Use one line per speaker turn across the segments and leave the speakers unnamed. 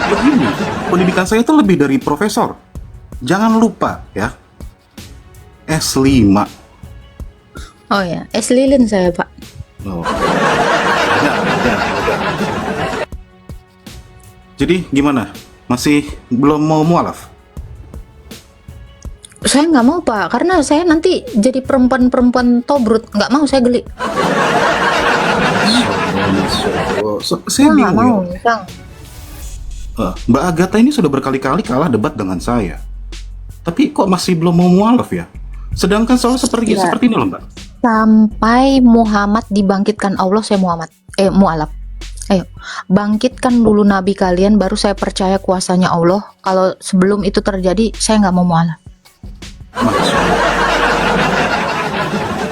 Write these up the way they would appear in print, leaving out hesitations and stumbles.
Begini, pendidikan saya itu lebih dari profesor. Jangan lupa ya, S5.
Oh ya, es lilin saya, Pak.
Oh, udah. Jadi gimana? Masih belum mau mualaf?
Saya nggak mau, Pak, karena saya nanti jadi perempuan-perempuan tobrut. Nggak mau, saya geli.
Saya
Nggak
bingung
mau,
ya.
Kang.
Mbak Agatha ini sudah berkali-kali kalah debat dengan saya. Tapi kok masih belum mau mualaf ya? Sedangkan soal seperti
Ya,
seperti ini loh, Mbak.
sampai Muhammad dibangkitkan Allah, saya Muhammad. Mualaf. Ayo, bangkitkan dulu Nabi kalian, baru saya percaya kuasanya Allah. Kalau sebelum itu terjadi, saya nggak mau mualaf.
Maksudnya,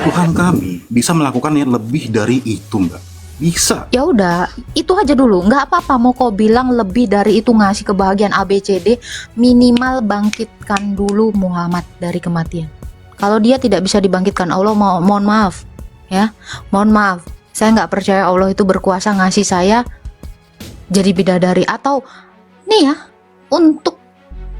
Tuhan kami bisa melakukan yang lebih dari itu, Mbak. Bisa.
Ya udah, itu aja dulu. Nggak apa-apa mau kau bilang lebih dari itu, ngasih kebahagiaan ABCD, minimal bangkitkan dulu Muhammad dari kematian. Kalau dia tidak bisa dibangkitkan Allah, mohon maaf ya, mohon maaf, saya nggak percaya Allah itu berkuasa ngasih saya jadi bidadari. Atau nih ya, untuk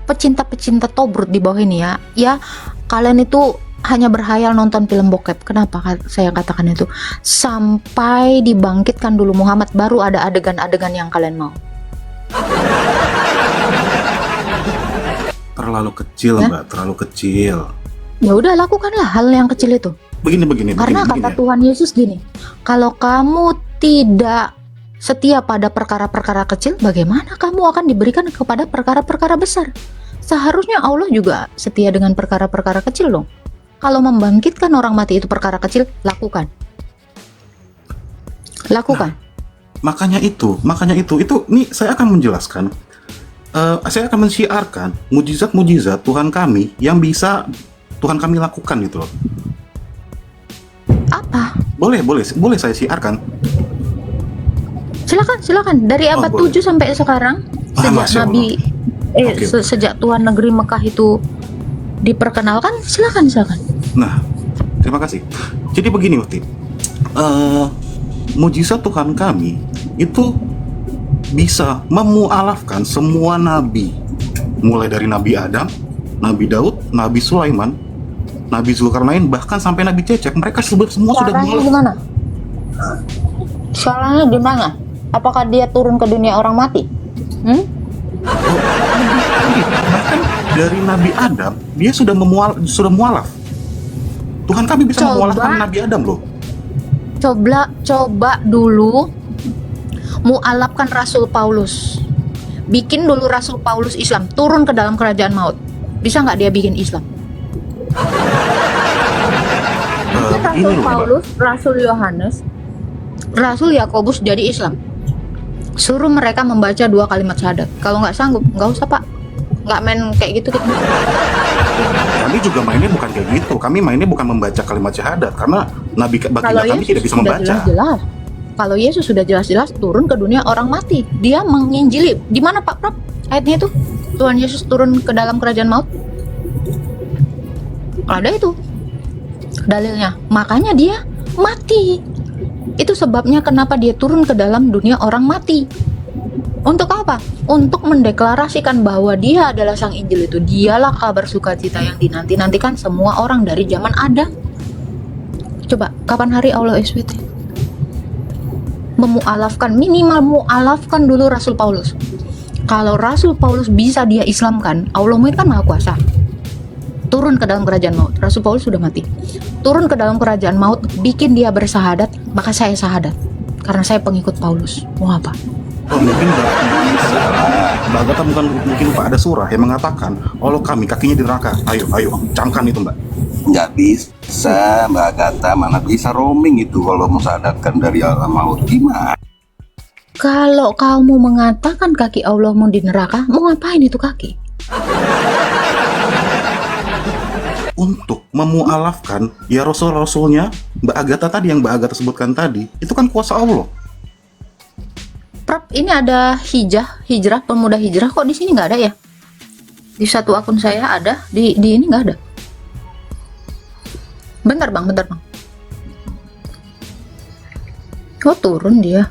pecinta-pecinta tobrut di bawah ini ya kalian itu hanya berhayal nonton film bokep. Kenapa saya katakan itu? Sampai dibangkitkan dulu Muhammad, baru ada adegan-adegan yang kalian mau.
Terlalu kecil,
Ya,
Mbak. Terlalu kecil.
ya udah, lakukanlah hal yang kecil itu.
Begini
Karena kata
ya.
Tuhan Yesus gini, kalau kamu tidak setia pada perkara-perkara kecil, bagaimana kamu akan diberikan kepada perkara-perkara besar? Seharusnya Allah juga setia dengan perkara-perkara kecil dong. Kalau membangkitkan orang mati itu perkara kecil, lakukan. Lakukan.
Makanya itu, nih saya akan menjelaskan, saya akan mensiarkan mujizat-mujizat Tuhan kami yang bisa Tuhan kami lakukan gitu loh.
Apa?
Boleh saya siarkan.
Silakan. Dari abad
Boleh.
7 sampai sekarang, sejak
Masya Allah.
Nabi
Oke.
sejak Tuhan negeri Mekah itu diperkenalkan, silakan.
Nah, terima kasih. Jadi begini, Wakti. Mujizat Tuhan kami itu bisa memualafkan semua nabi, mulai dari Nabi Adam, Nabi Daud, Nabi Sulaiman, Nabi Zulkarnain, bahkan sampai Nabi Cecep. Mereka semua sudah
Suaranya
mualaf.
gimana? Suaranya gimana? Apakah dia turun ke dunia orang mati?
Bahkan dari Nabi Adam, dia sudah mualaf. Tuhan kami bisa
Coba.
memualafkan Nabi Adam loh.
Coba dulu mualafkan Rasul Paulus. Bikin dulu Rasul Paulus Islam, turun ke dalam kerajaan maut. Bisa nggak dia bikin Islam?
Begini
Rasul
loh, Mbak.
Paulus, Rasul Yohanes, Rasul Yakobus jadi Islam. Suruh mereka membaca 2 kalimat syahadat. Kalau nggak sanggup, nggak usah, Pak. Nggak main kayak gitu kita.
Kami juga mainnya bukan kayak gitu. Kami mainnya bukan membaca kalimat syahadat karena baginda kami tidak bisa
sudah
membaca.
jelas-jelas. Kalau Yesus sudah jelas-jelas turun ke dunia orang mati. Dia menginjili. Di mana Pak Prab? Ayatnya itu. Tuhan Yesus turun ke dalam kerajaan maut. Ada itu dalilnya. Makanya dia mati. Itu sebabnya kenapa dia turun ke dalam dunia orang mati. Untuk apa? Untuk mendeklarasikan bahwa dia adalah sang Injil itu. Dialah kabar sukacita yang dinanti-nantikan semua orang dari zaman Adam. Coba, kapan hari Allah SWT? Memualafkan, minimal mualafkan dulu Rasul Paulus. Kalau Rasul Paulus bisa dia Islamkan, Allah kan Maha Kuasa. Turun ke dalam kerajaan maut. Rasul Paulus sudah mati. Turun ke dalam kerajaan maut, bikin dia bersahadat, maka saya sahadat. Karena saya pengikut Paulus. Mau apa?
Oh, mungkin Mbak Agatha mungkin lupa ada surah yang mengatakan Allah kami kakinya di neraka. Ayo, camkan itu, Mbak.
Nggak bisa, Mbak Agatha, mana bisa roaming itu kalau mensadarkan dari alam maut. Gimana?
Kalau kamu mengatakan kaki Allahmu di neraka, mau ngapain itu kaki?
Untuk memualafkan ya rasul-rasulnya Mbak Agatha tadi, yang Mbak Agatha sebutkan tadi, itu kan kuasa Allah.
Prab, ini ada hijrah, pemuda hijrah, kok di sini nggak ada ya? Di satu akun saya ada, di ini nggak ada. Bentar bang. Oh, turun dia.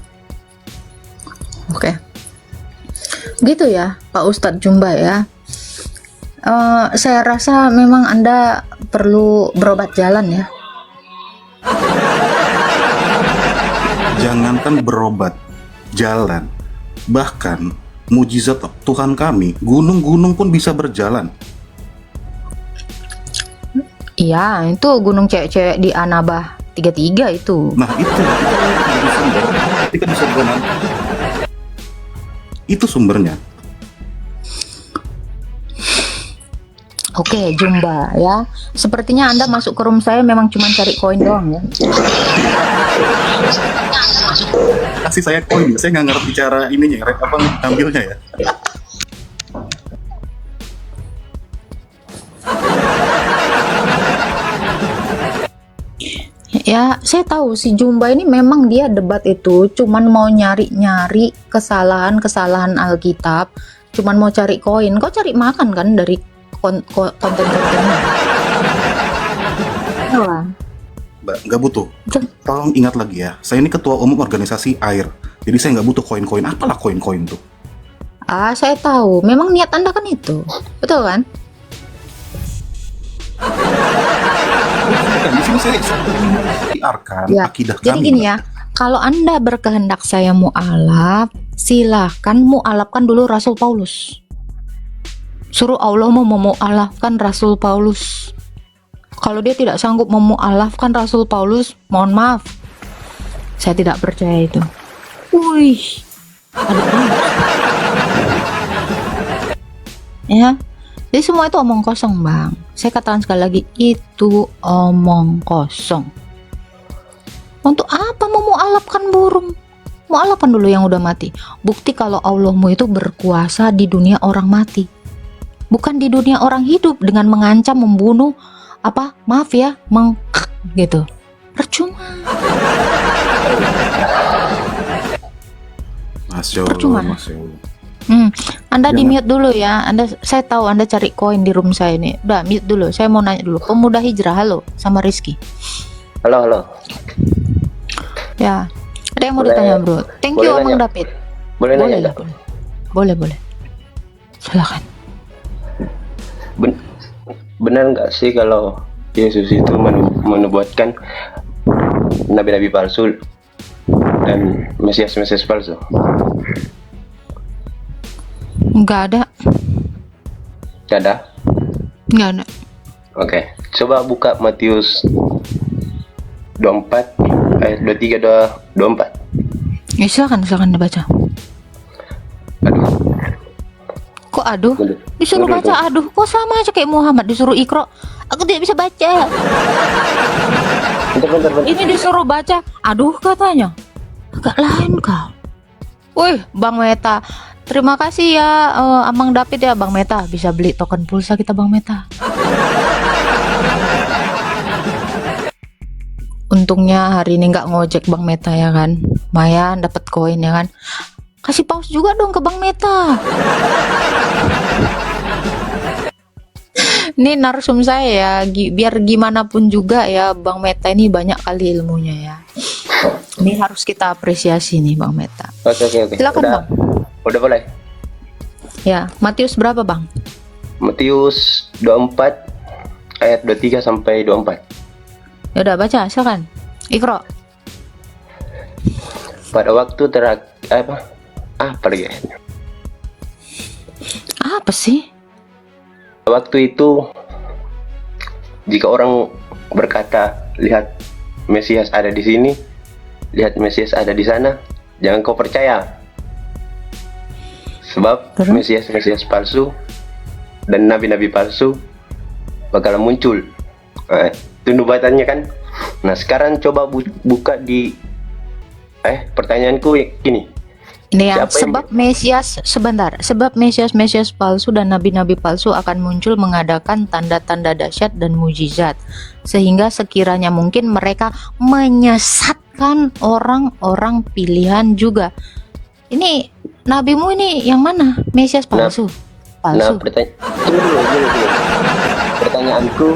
Oke. Gitu ya, Pak Ustadz Jumba ya. Saya rasa memang Anda perlu berobat jalan ya.
Jangankan berobat, jalan. Bahkan mujizat Tuhan kami, gunung-gunung pun bisa berjalan.
Iya, itu gunung cewek-cewek di Anabah 33 itu.
Nah itu jadi sumber. Ketika di surga nanti, itu sumbernya.
Oke, Jumba ya. Sepertinya Anda masuk ke room saya memang cuma cari koin doang ya.
Kasih saya koin, saya nggak ngerti cara ininya, apa ngambilnya ya.
Ya, saya tahu si Jumba ini memang dia debat itu cuman mau nyari-nyari kesalahan-kesalahan Alkitab, cuman mau cari koin. Kau cari makan kan dari konten-kontennya. Iya.
Mbak, nggak butuh.
Jum-
Tolong ingat lagi ya, saya ini ketua umum organisasi AIR. Jadi saya nggak butuh koin-koin. Apalah koin-koin tuh?
Saya tahu. Memang niat Anda kan itu. Betul kan?
Bukan, di sini saya siarkan
Ya.
akidah
Jadi
kami.
gini
Mbak.
ya, kalau Anda berkehendak saya mu'alaf, silahkan mu'alafkan dulu Rasul Paulus. Suruh Allah mau memu'alafkan Rasul Paulus. Kalau dia tidak sanggup memu'alafkan Rasul Paulus, mohon maaf, saya tidak percaya itu. Wih, ada Paulus. Ya, jadi semua itu omong kosong, Bang. Saya katakan sekali lagi, itu omong kosong. Untuk apa mau mu'alafkan burung? Mu'alafkan dulu yang udah mati. Bukti kalau Allahmu itu berkuasa di dunia orang mati, bukan di dunia orang hidup dengan mengancam, membunuh, maaf ya, gitu. Percuma.
Masya
Percuma.
Allah, Masya Allah.
Anda di
Jangan.
mute dulu ya. Saya tahu Anda cari koin di room saya ini. Udah mute dulu. Saya mau nanya dulu. Pemuda Hijrah, halo, sama Rizky.
Halo, halo.
Ya, ada yang mau
Boleh-
ditanya bro. Thank you
boleh
Omang
nanya?
David.
Boleh nanya nggak?
Boleh. Silakan.
Benar nggak sih kalau Yesus itu menubuatkan nabi-nabi palsu dan mesias-mesias palsu?
Nggak ada.
Nggak ada?
Nggak ada.
Oke. Coba buka Matius 24 ayat 23 24.
Ya silakan dibaca.
Aduh.
Kok aduh?
Mundur.
Disuruh
Mundur,
baca aduh. Kok sama aja kayak Muhammad disuruh ikro. Aku tidak bisa baca.
Bentar.
Ini disuruh baca aduh katanya. Agak lain kau. Wih, Bang Meta. Terima kasih ya Amang David ya Bang Meta. Bisa beli token pulsa kita Bang Meta. Untungnya hari ini nggak ngojek Bang Meta ya kan. Lumayan dapat koin ya kan. Kasih pause juga dong ke Bang Meta. Ini narsum saya ya, biar gimana pun juga ya Bang Meta ini banyak kali ilmunya ya. Ini harus kita apresiasi nih Bang Meta.
Oke.
Silakan
Udah,
Bang.
udah boleh.
Ya, Matius berapa Bang?
Matius 24 ayat 23 sampai 24.
Ya udah baca, silakan. Ikro.
Pada waktu apa lagi?
Apa sih?
Waktu itu jika orang berkata, lihat Mesias ada di sini, lihat Mesias ada di sana, jangan kau percaya. Sebab
Terus?
Mesias palsu dan nabi-nabi palsu bakal muncul. Itu nubuatannya kan. Nah sekarang coba buka di pertanyaanku gini.
Ini ya,
Siapa yang-
sebab Mesias sebentar, sebab Mesias palsu dan nabi-nabi palsu akan muncul mengadakan tanda-tanda dahsyat dan mujizat, sehingga sekiranya mungkin mereka menyesatkan orang-orang pilihan juga. Ini nabimu ini yang mana? Mesias palsu?
Nah
Palsu.
tunggu dulu. Pertanyaanku,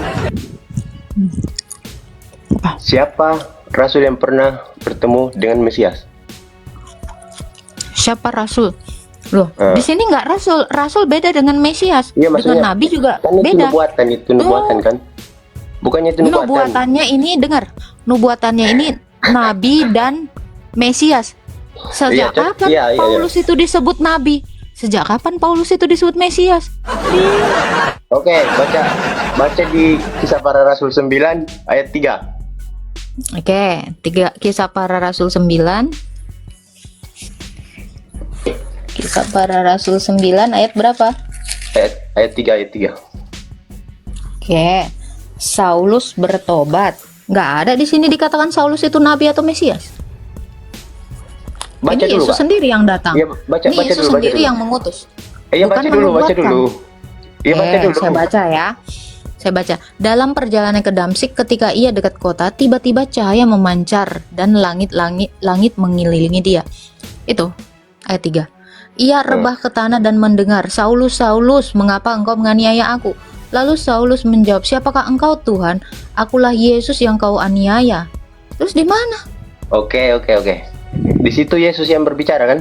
Apa?
siapa rasul yang pernah bertemu dengan Mesias?
Siapa rasul? Loh, di sini nggak rasul. Rasul beda dengan Mesias.
Iya, maksudnya
Dengan nabi juga
kan itu
beda.
nubuatan, itu nubuatan kan? Bukannya itu nubuatan?
Nubuatannya ini dengar. Nubuatannya ini nabi dan Mesias. Sejak
Iya,
kapan
iya.
Paulus itu disebut nabi? Sejak kapan Paulus itu disebut Mesias?
Oke, baca di Kisah Para Rasul 9 ayat 3.
Oke, Kisah Para Rasul 9. Kisah Para Rasul 9 ayat berapa?
Ayat 3, ayat 3.
Oke. Saulus bertobat. Nggak ada di sini dikatakan Saulus itu nabi atau Mesias.
Baca
Ini
dulu,
Yesus
Kak.
sendiri yang datang.
Iya, baca
Ini
baca
Yesus
dulu, baca
sendiri
dulu.
yang mengutus.
Iya,
Bukan
baca dulu, baca
menubuatkan.
dulu. Iya, baca dulu.
Saya baca ya. Saya baca. Dalam perjalanan ke Damsik ketika ia dekat kota, tiba-tiba cahaya memancar dan langit mengelilingi dia. Itu ayat 3. Ia rebah ke tanah dan mendengar, "Saulus, Saulus, mengapa engkau menganiaya aku?" Lalu Saulus menjawab, "Siapakah engkau, Tuhan?" "Akulah Yesus yang kau aniaya." Terus di mana?
Oke. Di situ Yesus yang berbicara kan?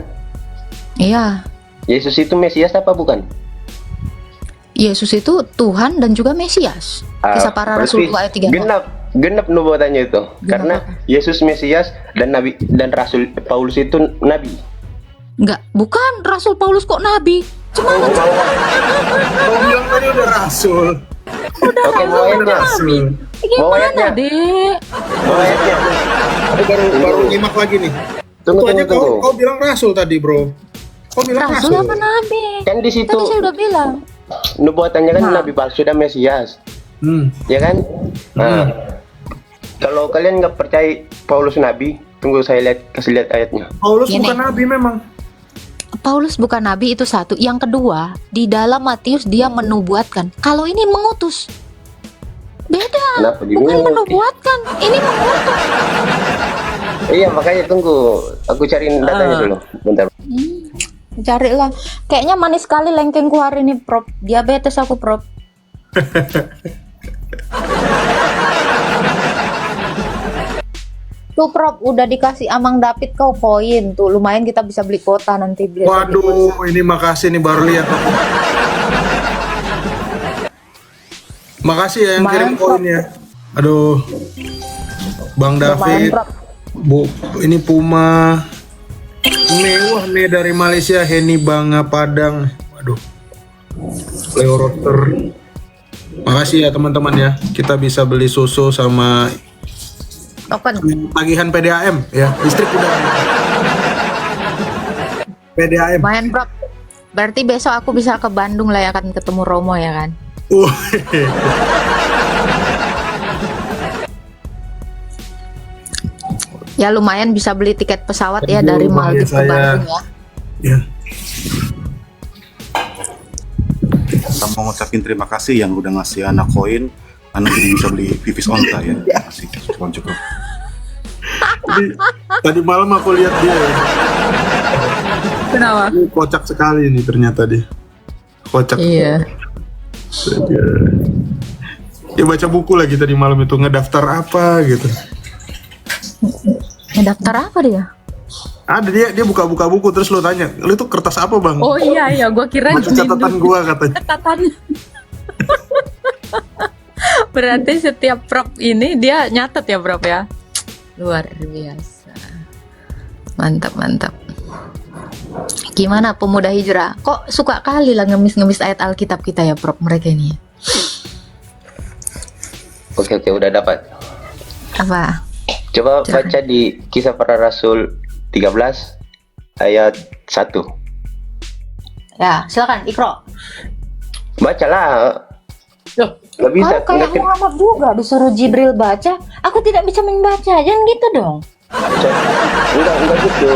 Iya,
Yesus itu Mesias apa bukan?
Yesus itu Tuhan dan juga Mesias. Kisah Para Rasul 2 ayat 3.
Genap nubuatannya itu. Karena
apa?
Yesus Mesias dan nabi dan Rasul Paulus itu nabi.
Enggak, bukan Rasul Paulus kok nabi. Semangat.
Kau bilang tadi udah rasul.
Oke, mau ayatnya. Mau
Gimana,
ayatnya.
Dek?
Mau ayatnya.
Aku baru nyimak lagi nih.
Tunggu.
Kau bilang rasul tadi, bro. Kau bilang
Rasul apa nabi?
Kan di situ
Tadi saya udah bilang.
nubuatannya kan
Nah.
nabi palsu dan Mesias.
Hmm.
Ya kan? Nah, kalau kalian nggak percaya Paulus nabi, tunggu saya kasih lihat ayatnya.
Paulus
Gini.
bukan nabi memang.
Paulus bukan nabi, itu satu. Yang kedua, di dalam Matius dia menubuatkan. Kalau ini mengutus. Beda.
Kenapa
Bukan
diulang?
menubuatkan. Ini mengutus.
Iya, makanya tunggu. Aku cariin datanya dulu. Bentar.
Carilah. Kayaknya manis sekali lengkengku hari ini, Prof. Diabetes aku, Prof. Tuh, Prof, udah dikasih Amang David kau koin. Tuh, lumayan kita bisa beli kuota nanti. Beli
Waduh, ini makasih nih baru lihat. Makasih ya yang kirim
Lumayan, Prof.
koinnya. Aduh, Bang
Lumayan,
David,
Prof.
Bu, ini Puma mewah nih dari Malaysia, Heni Banga Padang. Waduh, Leo Roster. Makasih ya teman-teman ya, kita bisa beli susu sama
Token.
tagihan PDAM ya, listrik udah. PDAM.
Lumayan, Prof. Berarti besok aku bisa ke Bandung lah ya, akan ketemu Romo ya kan? Ya lumayan bisa beli tiket pesawat ya
Aduh,
dari
bahaya
Maldives ke
saya.
Bandung ya.
Ya.
Kita mau ngucapin terima kasih yang udah ngasih anak koin, anak jadi bisa beli pipis onta ya. Terima kasih, cukup.
Tadi malam aku lihat dia.
Kenapa?
Ini kocak sekali nih ternyata dia. Kocak.
Iya.
Dia baca buku lagi tadi malam itu, ngedaftar apa gitu.
Daftar apa dia?
Ada dia buka-buka buku terus lo tanya, lu itu kertas apa bang?
Oh iya, gua kira
Baca catatan gua katanya.
catatannya. Berarti setiap prop ini dia nyatet ya, Prof ya. Luar biasa. Mantap. Gimana pemuda hijrah? Kok suka kali lah ngemis-ngemis ayat Alkitab kita ya, Prof, mereka ini.
Oke, udah dapat.
Apa?
Coba
Silakan.
baca di Kisah Para Rasul 13 ayat 1.
Ya, silakan Ikro.
Bacalah.
Loh,
Gak bisa.
kamu kayak Muhammad juga disuruh Jibril baca, aku tidak bisa membaca. Jangan gitu dong.
Enggak gitu.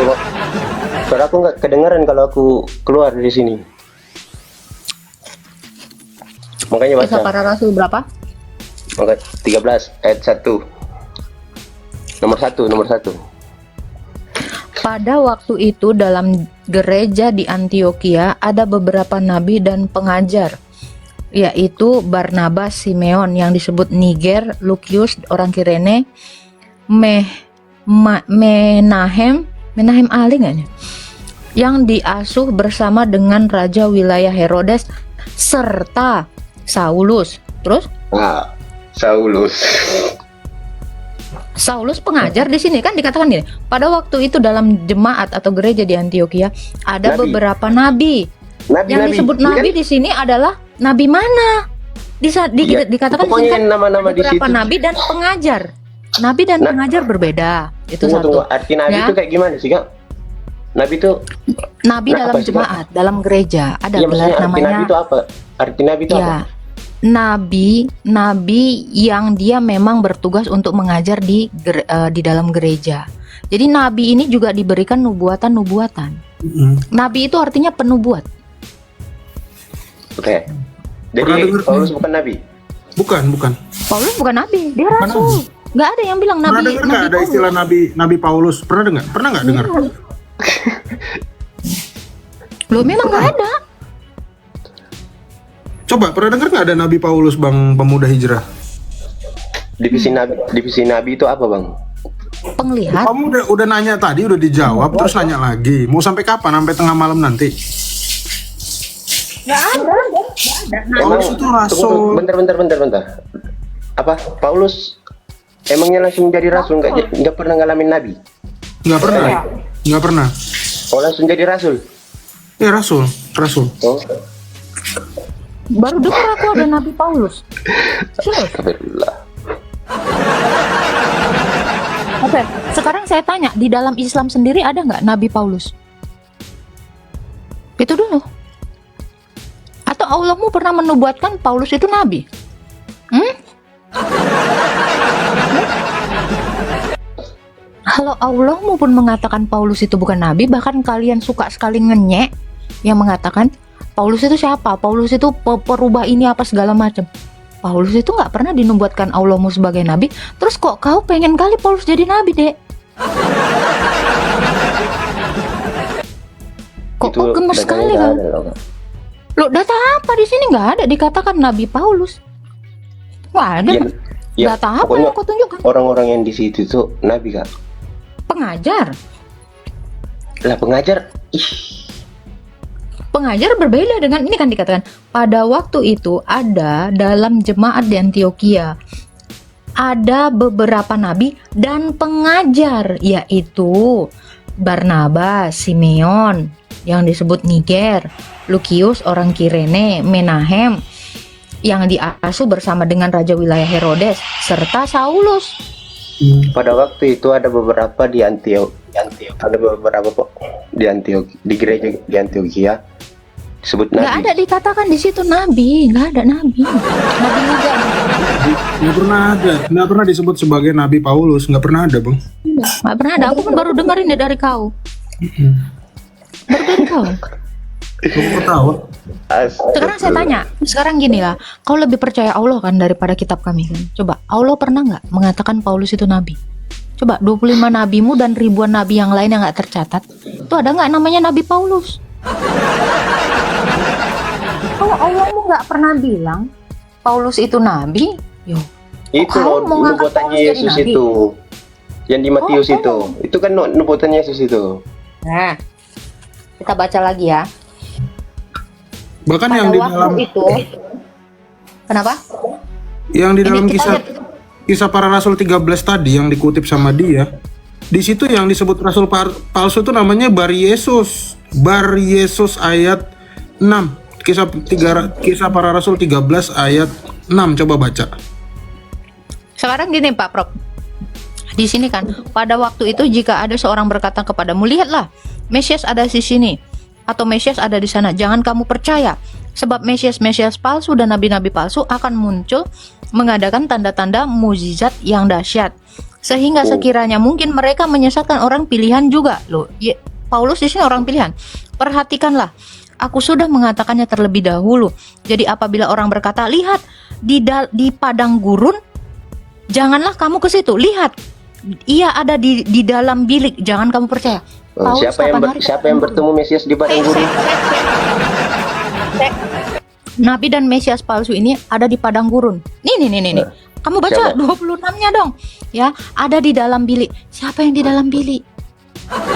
Soalnya aku nggak kedengeran kalau aku keluar dari sini. Makanya
Kisah
baca.
Para Rasul berapa?
Maka 13 ayat 1. Nomor 1.
Pada waktu itu dalam gereja di Antioquia ada beberapa nabi dan pengajar, yaitu Barnabas, Simeon yang disebut Niger, Lukius orang Kirene, Menahem Ali nggak nih? yang diasuh bersama dengan raja wilayah Herodes serta Saulus. Terus
Nah, Saulus.
Saulus pengajar di sini kan dikatakan gini, pada waktu itu dalam jemaat atau gereja di Antioquia ada
Nabi.
beberapa nabi. Yang disebut
iya
nabi
kan?
di sini adalah nabi mana?
Iya,
Dikatakan di sini
pokoknya
kan
nama-nama
ada
di
beberapa
situ.
nabi dan pengajar. Nabi dan
Nah,
pengajar berbeda. Itu
Tunggu,
satu.
arti nabi
Ya.
itu kayak gimana sih, Kak? Nabi itu
Nabi
Nah,
dalam
apa sih,
jemaat, dalam gereja ada
iya,
gelar
maksudnya arti nabi
namanya.
itu apa? Arti nabi itu apa?
Ya, nabi yang dia memang bertugas untuk mengajar di dalam gereja. Jadi nabi ini juga diberikan nubuatan. Nabi itu artinya penubuat.
Oke. Jadi
Pernah dengar-
Paulus bukan nabi.
Bukan.
Paulus bukan nabi, dia rasul. Nggak ada yang bilang
Pernah
nabi.
dengar nggak ada
Paulus.
istilah Nabi Paulus? Pernah dengar? Pernah nggak dengar?
Loh, memang nggak ada.
Coba pernah dengar nggak ada Nabi Paulus, Bang Pemuda Hijrah?
Divisi nabi itu apa, Bang?
Penglihat.
Kamu udah nanya tadi, udah dijawab, terus nanya lagi. Mau sampai kapan? Sampai tengah malam nanti? Paulus itu rasul.
Bentar. Apa? Paulus emangnya langsung jadi rasul, nggak pernah ngalamin nabi?
Nggak pernah.
Oh, langsung jadi rasul.
Ya rasul.
Oh,
Baru dengar aku ada Nabi Paulus. Serius?
astagfirullah.
Oke, sekarang saya tanya, di dalam Islam sendiri ada nggak Nabi Paulus? Itu dulu. Atau Allahmu pernah menubuatkan Paulus itu nabi? Kalau Allahmu pun mengatakan Paulus itu bukan nabi, bahkan kalian suka sekali ngenyek yang mengatakan Paulus itu siapa? Paulus itu perubah ini apa segala macam. Paulus itu nggak pernah dinubuatkan Allahmu sebagai nabi. Terus kok kau pengen kali Paulus jadi nabi, Dek? Kok
Itu
gemes
datanya
sekali
nggak
kau?
ada loh, Kak.
Loh, data apa di sini nggak ada dikatakan Nabi Paulus? Nggak ada.
Iya, iya,
Data apa
pokoknya
yang kau tunjukkan?
orang-orang yang di situ tuh nabi, Kak.
Pengajar.
Lah pengajar,
Pengajar berbeda dengan ini kan dikatakan pada waktu itu ada dalam jemaat di Antioquia ada beberapa nabi dan pengajar, yaitu Barnabas, Simeon yang disebut Niger, Lukius orang Kirene, Menahem yang diasuh bersama dengan raja wilayah Herodes serta Saulus.
pada waktu itu ada beberapa di Antioquia, ada beberapa kok di Antioquia, di gereja di Antioquia disebut
Nggak
nabi.
ada dikatakan di situ nabi, nggak ada nabi. Nabi juga
Nggak pernah disebut sebagai Nabi Paulus. Nggak pernah ada, Bang.
nggak pernah ada. Aku pun baru dengerin deh dari kau. Baru dari kau.
Kamu ketawa.
Sekarang saya tanya, sekarang gini lah, kau lebih percaya Allah kan daripada kitab kami kan? Coba, Allah pernah nggak mengatakan Paulus itu nabi? Coba, 25 nabimu dan ribuan nabi yang lain yang nggak tercatat, itu ada nggak namanya Nabi Paulus? Kalau Allahmu nggak pernah bilang Paulus itu nabi, yo,
Itu
kau mau ngangkat
nubuatannya
Paulus jadi
Yesus
nabi?
itu, yang di Matius
Oh.
itu kan nubuatannya Yesus itu.
Nah, kita baca lagi ya.
Bahkan
Pada
yang di
waktu
dalam
itu, kenapa?
dalam
Ini kita
kisah para rasul 13 tadi yang dikutip sama dia, di situ yang disebut rasul palsu itu namanya Bar Yesus ayat 6. Kisah para rasul 13 ayat 6, coba baca.
Sekarang gini Pak Prof. Di sini kan, pada waktu itu jika ada seorang berkata kepadamu, lihatlah, Mesias ada di sini atau Mesias ada di sana, jangan kamu percaya, sebab Mesias palsu dan nabi-nabi palsu akan muncul mengadakan tanda-tanda mukjizat yang dahsyat, sehingga sekiranya mungkin mereka menyesatkan orang pilihan juga. Loh, Paulus di sini orang pilihan. Perhatikanlah, aku sudah mengatakannya terlebih dahulu. Jadi apabila orang berkata, lihat di padang gurun, janganlah kamu ke situ. Lihat, ia ada di dalam bilik, jangan kamu percaya. Paulus
Siapa yang bertemu Mesias di padang gurun?
Nabi dan Mesias palsu ini ada di padang gurun. Nih. Kamu baca
Siapa?
26-nya dong. Ya, ada di dalam bilik. Siapa yang di dalam bilik?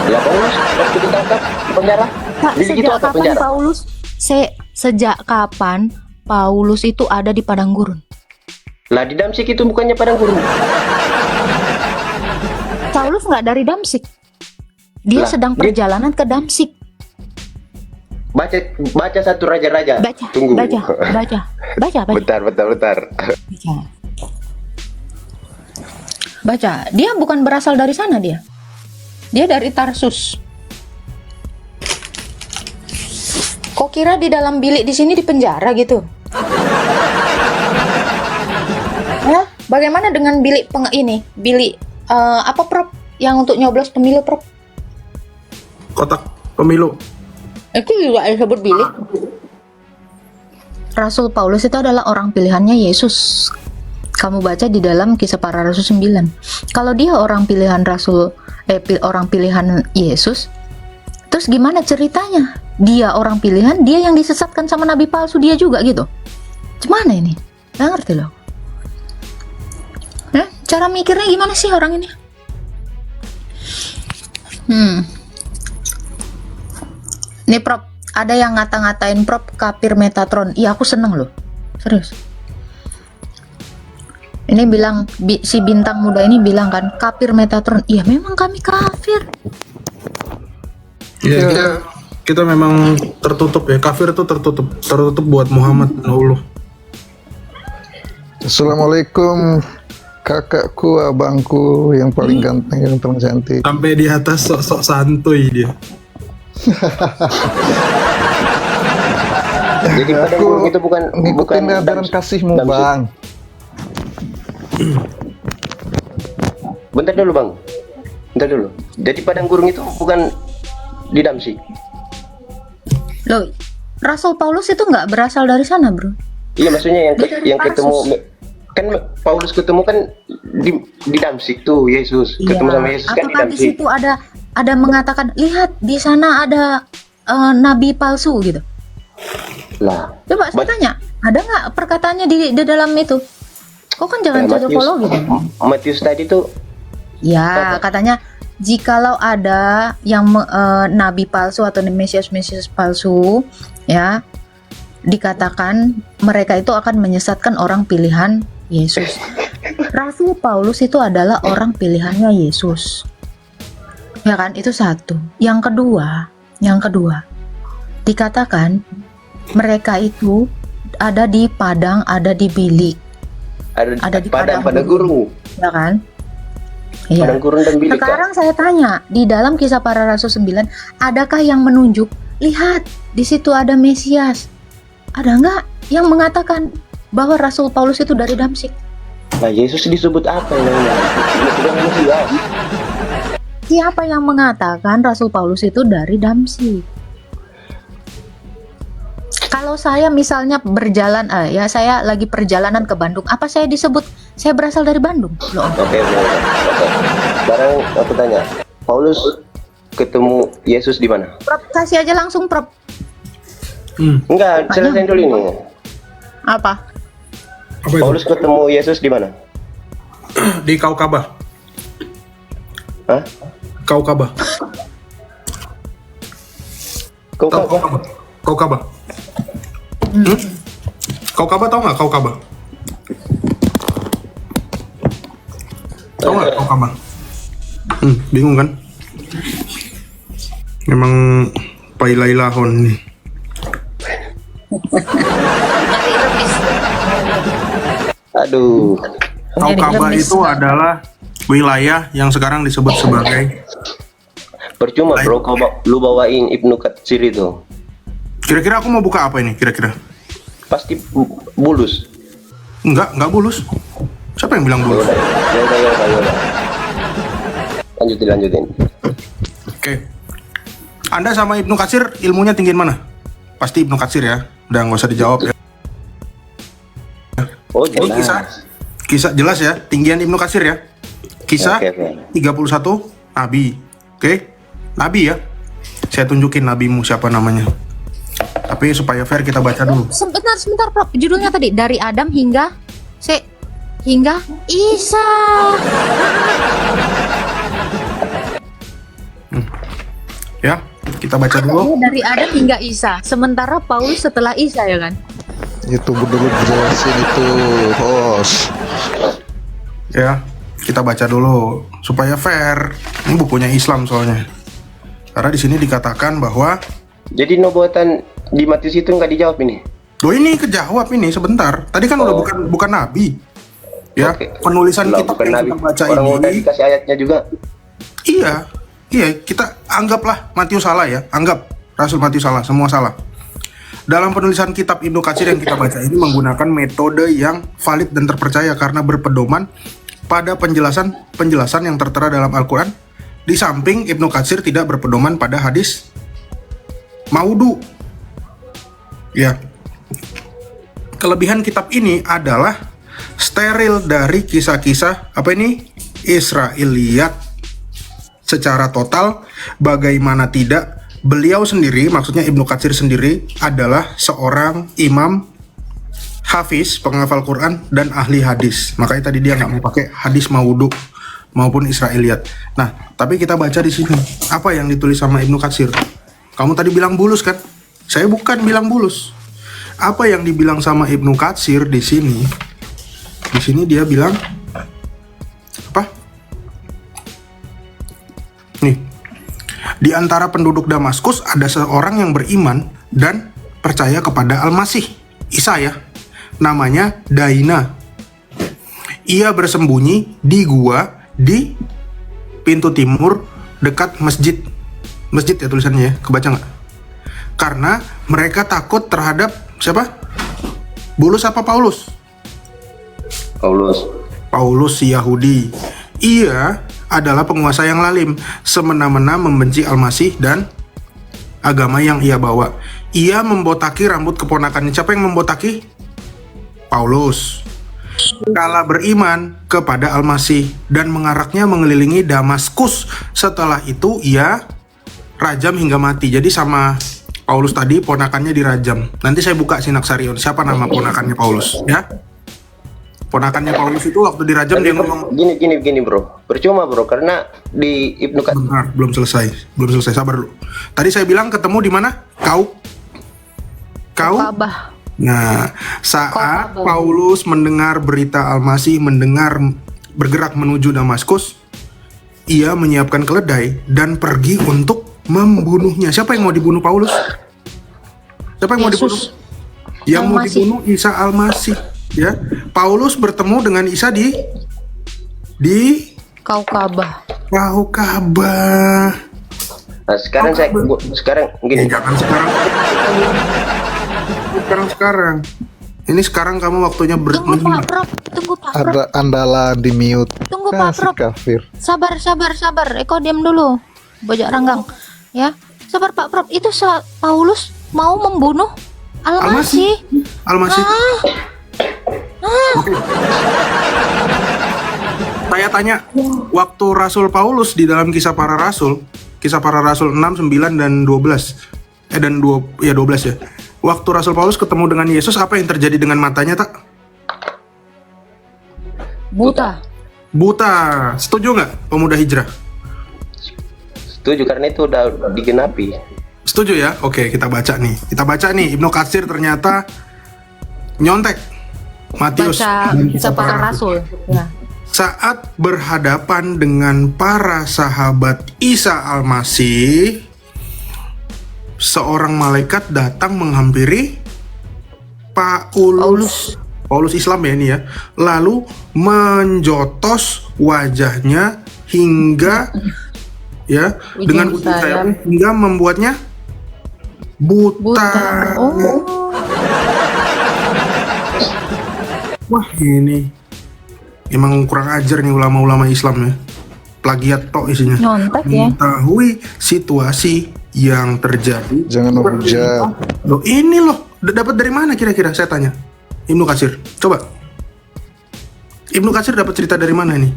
Ya Paulus waktu ditangkap di penjara.
Pak,
Bilik itu
sejak
apa
kapan
penjara?
Paulus sejak kapan Paulus itu ada di padang gurun?
Lah di Damsik itu bukannya padang gurun.
Paulus nggak dari Damsik. Dia
Lah,
sedang
dia-
perjalanan ke Damsik.
Baca satu raja-raja.
Baca,
Tunggu.
baca.
Bentar.
Baca. Dia bukan berasal dari sana dia. Dia dari Tarsus. Kok kira di dalam bilik di sini di penjara gitu? Hah? Bagaimana dengan bilik bilik apa prop yang untuk nyoblos pemilu prop?
Kotak pemilu.
Itu juga disebut bilik. Rasul Paulus itu adalah orang pilihannya Yesus. Kamu baca di dalam Kisah Para Rasul 9. Kalau dia orang pilihan orang pilihan Yesus, terus gimana ceritanya? Dia orang pilihan, dia yang disesatkan sama nabi palsu dia juga gitu. Gimana ini? Nggak ngerti loh. Cara mikirnya gimana sih orang ini? Nih Prop, ada yang ngata-ngatain Prop kafir Metatron. Iya, aku seneng loh. Serius. Ini bilang si bintang muda ini bilang kan kafir Metatron. Iya, memang kami kafir.
Ya, kita memang tertutup ya. Kafir itu tertutup buat Muhammad dan Allah.
Assalamualaikum kakakku, abangku yang paling ganteng, yang paling cantik.
Sampai di atas sok-sok santuy dia.
Jadi padang gurun itu bukan
ngikutin ajaran
Damsik.
kasihmu,
Damsik.
Bang.
Bentar dulu. Jadi padang gurun itu bukan di Damsik.
Loh, Rasul Paulus itu nggak berasal dari sana, bro.
Iya, maksudnya
Dia dari
yang ketemu kan Paulus ketemu kan di Damsik tuh Yesus. Ketemu sama Yesus kan di
Apakah di
Damsik.
situ ada mengatakan, lihat di sana ada nabi palsu gitu?
Lah,
Coba saya tanya, ada nggak perkataannya di dalam itu? Kok kan jangan cocokologi gitu?
Matius tadi tuh
Ya, katanya jikalau ada yang nabi palsu atau Mesias palsu, ya, dikatakan mereka itu akan menyesatkan orang pilihan Yesus. Rasul Paulus itu adalah orang pilihannya Yesus. Ya kan, itu satu. Yang kedua, dikatakan mereka itu ada di padang, ada di bilik, ada di
padang
padang
gurun.
ya kan? Iya.
Padang gurun dan bilik.
Sekarang saya tanya, di dalam Kisah Para Rasul 9, adakah yang menunjuk, lihat, di situ ada Mesias? Ada nggak yang mengatakan bahwa Rasul Paulus itu dari Damsik?
Nah, Yesus disebut apa namanya? Disebut Mesias.
Siapa yang mengatakan Rasul Paulus itu dari Damsik? Kalau saya misalnya berjalan, ya saya lagi perjalanan ke Bandung, apa saya disebut saya berasal dari Bandung? Loh,
Oke. Sekarang aku tanya, Paulus ketemu Yesus di mana?
Prof, kasih aja langsung, Prof.
Enggak, ceritain dulu ini.
Apa?
Apa itu?
Paulus ketemu Yesus di mana?
Di Kaukabah.
Hah?
Kaukabah.
Kau
Tahu
apa?
Kaukabah? Kaukabah. Kaukabah tahu nggak Kaukabah? Tahu nggak Kaukabah? Bingung kan? Memang pailailahon nih.
Aduh.
Kaukabah itu adalah wilayah yang sekarang disebut sebagai,
Percuma bro, lu bawain Ibnu Katsir itu.
kira-kira aku mau buka apa ini kira-kira?
Pasti bulus.
Enggak bulus. Siapa yang bilang bulus?
Yaudah. Lanjutin.
Oke. Anda sama Ibnu Katsir ilmunya tinggiin mana? Pasti Ibnu Katsir ya. Udah nggak usah dijawab ya.
Oh,
Ini
jelas.
kisah jelas ya. Tinggian Ibnu Katsir ya. Kisah
Oke.
31 Nabi. Oke. Nabi ya. Saya tunjukin nabimu siapa namanya. Tapi supaya fair kita baca dulu.
Sebentar, Prof. Judulnya tadi dari Adam hingga Isa.
kita baca dulu.
Dari Adam hingga Isa. Sementara Paulus setelah Isa ya kan?
Itu dulu jelasin itu, host.
Ya, kita baca dulu supaya fair. Ini bukunya Islam soalnya. Karena di sini dikatakan bahwa
Jadi nubuatan di Matius itu nggak dijawab ini.
ini kejawab ini sebentar. Tadi kan udah bukan nabi. Ya,
Oke.
penulisan
Lah,
kitab
bukan
yang
nabi.
kita baca
Orang udah
ini.
dikasih ayatnya juga.
Iya, kita anggaplah Matius salah ya. Anggap Rasul Matius salah, semua salah. Dalam penulisan kitab Ibnu Katsir yang kita baca ini menggunakan metode yang valid dan terpercaya karena berpedoman pada penjelasan yang tertera dalam Al-Quran. Di samping Ibnu Katsir tidak berpedoman pada hadis maudu. Ya. Kelebihan kitab ini adalah steril dari kisah-kisah Israiliyat secara total. Bagaimana tidak, beliau sendiri, maksudnya Ibnu Katsir sendiri adalah seorang imam hafiz, penghafal Quran dan ahli hadis. Makanya tadi dia nggak mau pakai hadis maudu maupun Israiliyat. Nah, tapi kita baca di sini apa yang ditulis sama Ibnu Katsir. Kamu tadi bilang bulus kan? Saya bukan bilang bulus. Apa yang dibilang sama Ibnu Katsir di sini? Di sini dia bilang apa? Nih. Di antara penduduk Damaskus ada seorang yang beriman dan percaya kepada Al-Masih, Isa ya. Namanya Daina. Ia bersembunyi di gua di pintu timur dekat masjid. Masjid ya tulisannya ya, kebaca nggak? Karena mereka takut terhadap siapa? Bulus apa Paulus? Paulus si Yahudi. Ia adalah penguasa yang lalim, semena-mena membenci Al-Masih dan agama yang ia bawa. Ia membotaki rambut keponakannya. Siapa yang membotaki? Paulus. Kala beriman kepada Al-Masih dan mengaraknya mengelilingi Damaskus. Setelah itu ia rajam hingga mati. Jadi sama Paulus tadi ponakannya dirajam. Nanti saya buka Sinaksarion. Siapa nama ponakannya Paulus? Ya. Ponakannya Paulus itu waktu dirajam dia ngomong
Gini bro. Percuma bro, karena di Ibnu Katsir.
bentar, belum selesai, sabar dulu. Tadi saya bilang ketemu di mana? Kau.
Kabah.
Nah, saat
Kau.
Paulus mendengar berita Al-Masih bergerak menuju Damaskus, ia menyiapkan keledai dan pergi untuk membunuhnya. Siapa yang mau dibunuh Paulus? Siapa yang mau dibunuh?
Yesus.
Yang mau
Al-Masih.
dibunuh Isa Al-Masih. Ya, Paulus bertemu dengan Isa di
Kau Kabah.
Kabah.
Nah, sekarang sekarang gini.
Jangan sekarang. Ini sekarang kamu waktunya
Tunggu Pak Prof.
Ada andalan di mute.
Tunggu Pak
Kasih
Prof.
kafir.
Sabar. Eko diam dulu. Bojok ranggang. Ya. Sabar Pak Prof. Itu Paulus mau membunuh Al-Masih.
Al-Masih. Oke. Saya tanya, waktu Rasul Paulus di dalam Kisah Para Rasul 6, 9 dan 12. Dan 12 ya. Waktu Rasul Paulus ketemu dengan Yesus, apa yang terjadi dengan matanya, tak? Buta. Setuju nggak pemuda hijrah?
Setuju, karena itu udah digenapi.
Setuju ya? Oke, kita baca nih. Ibnu Katsir ternyata nyontek Matius
Baca
dan
Kisah Para Rasul. Ya.
Saat berhadapan dengan para sahabat Isa Al-Masih, seorang malaikat datang menghampiri Paulus Islam ya ini ya, lalu menjotos wajahnya hingga ya dengan ujung sayap hingga membuatnya buta. Wah, ini emang kurang ajar nih ulama-ulama Islam ya. Plagiat tok isinya.
Nyontek ya.
Mengetahui situasi yang terjadi.
Jangan hujat.
Loh, ini loh, dapat dari mana kira-kira saya tanya? Ibnu Katsir. Coba. Ibnu Katsir dapat cerita dari mana ini?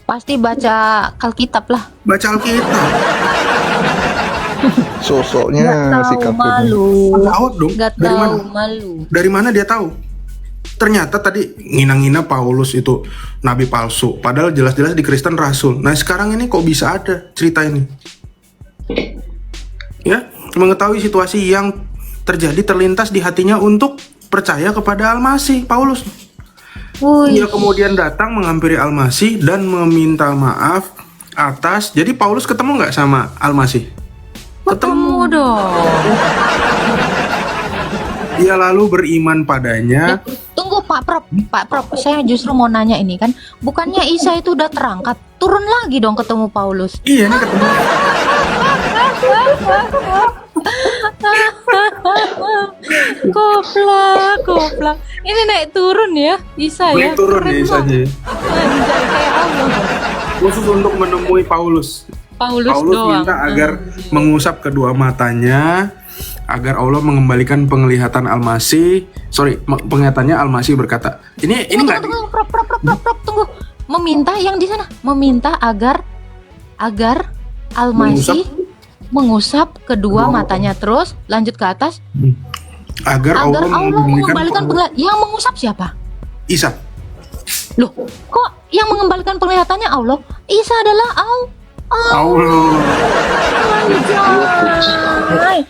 Pasti baca Alkitab lah.
Baca Alkitab.
Sosoknya si kafir.
Malu.
Tahu dong.
Gak
Dari mana?
tahu malu.
Dari mana dia tahu? Ternyata tadi ngina-ngina Paulus itu nabi palsu. Padahal jelas-jelas di Kristen rasul. Nah sekarang ini kok bisa ada cerita ini? ya, mengetahui situasi yang terjadi terlintas di hatinya untuk percaya kepada Al-Masih, Paulus.
Wih.
Ia kemudian datang menghampiri Al-Masih dan meminta maaf atas. Jadi Paulus ketemu nggak sama Al-Masih?
Ketemu dong.
Ia lalu beriman padanya.
Tunggu Pak Prop, saya justru mau nanya ini kan, bukannya Isa itu udah terangkat, turun lagi dong ketemu Paulus.
Iya, ini ketemu.
Goblok. Ini naik turun ya, Isa ya.
Naik turun
Keren
nih saja.
banget. Anjay, kayak Allah.
Khusus untuk menemui Paulus.
Paulus doang.
minta agar mengusap kedua matanya, agar Allah mengembalikan penglihatan Al-Masih. Penglihatannya Al-Masih berkata, ini nggak.
Tunggu, Prop, tunggu. Meminta yang di sana, meminta agar Al-Masih mengusap kedua matanya, terus lanjut ke atas
Agar Allah
mengembalikan penglihatan. Yang mengusap siapa?
Isa.
Loh, kok yang mengembalikan penglihatannya Allah? Isa adalah
Allah.
Anjay.